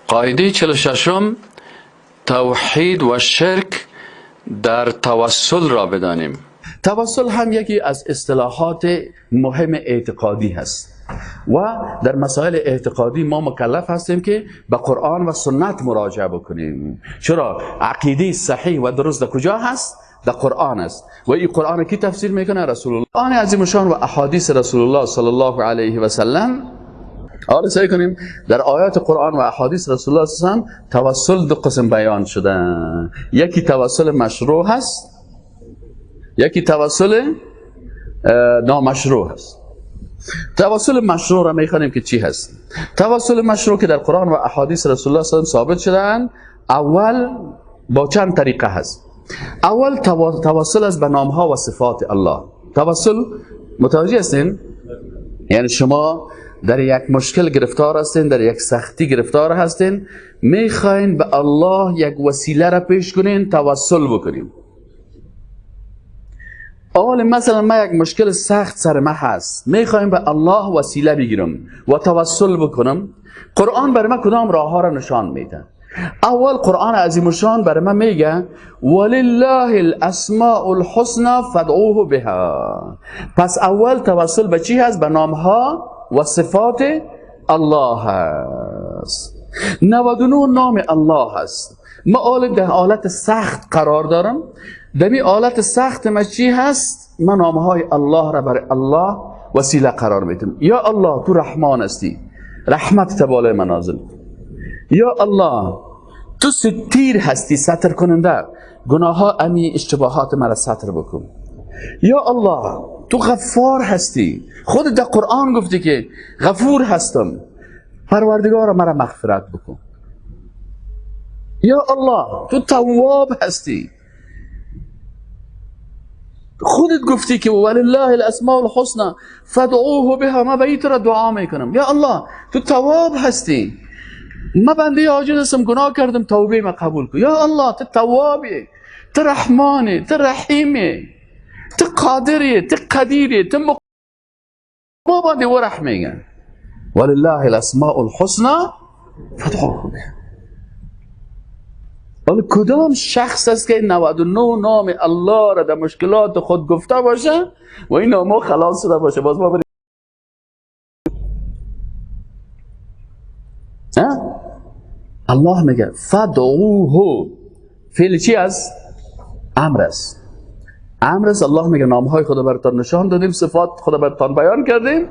قاعده 46 توحید و شرک در توسل را بدانیم. توسل هم یکی از اصطلاحات مهم اعتقادی هست و در مسائل اعتقادی ما مکلف هستیم که به قرآن و سنت مراجعه بکنیم. چرا؟ عقیده صحیح و درست در کجا هست؟ در قرآن است. و این قرآن کی تفسیر میکنه؟ رسول الله. قرآن عظیم شان و احادیث رسول الله صلی الله علیه و سلم. حالا سعی کنیم در آیات قرآن و احادیث رسول الله صلی الله علیه و سلم توسل دو قسم بیان شده. یکی توسل مشروع هست، یکی توسل نامشروع هست. توسل مشروع را میخوانیم که چی هست. توسل مشروع که در قرآن و احادیث رسول الله صلی الله علیه و سلم ثابت شدن، اول با چند طریقه هست. اول توسل از به نامها و صفات الله. توسل متوجه هستین؟ یعنی شما در یک مشکل گرفتار هستین، در یک سختی گرفتار هستین، میخواین به الله یک وسیله را پیش کنین، توسل بکنین. اول مثلا ما یک مشکل سخت سر ما هست، میخوایم به الله وسیله بگیرم و توسل بکنم. قرآن برای ما کدام راه ها را نشان میده. اول قرآن عظیم شان برای ما میگه ولله الاسماء الحسنى فادعوه بها. پس اول توسل به چی هست؟ به نام ها و صفات الله هست. 99 نام الله هست. ما در حالت سخت قرار دارم. در این حالت سخت ما چی هست؟ من نامهای الله را برای الله وسیله قرار میدم. یا الله تو رحمان هستی، رحمت تبالای منازل. یا الله تو ستیر هستی، ستر کننده، گناه ها امی اشتباهات مرا ستر بکن. یا الله تو غفار هستی، خود در قرآن گفتی که غفور هستم، پروردگار مرا مغفرت بکن. یا الله تو تواب هستی، خودت گفتی که ولله الاسماء الحسنى فادعوه بها، ما به را دعا میکنم. یا الله تو تواب هستی، ما بنده عاجز هستم، گناه کردم، توبه ما قبول کن. یا الله تو توابی، تو رحمانی، تو رحیمی، تو قادری، تو قدیری، تو ما بنده و رحمیگن. ولله الاسماء الحسنى فادعوه بها. ولی کدام شخص است که 99 نام الله را در مشکلات خود گفته باشه و این نامو خلاص شده باشه؟ باز ما بریم الله میگه فدعوه، فعل چی است؟ امر است. امر است. الله میگه نامهای خدا براتون نشان دادیم، صفات خدا براتون بیان کردیم،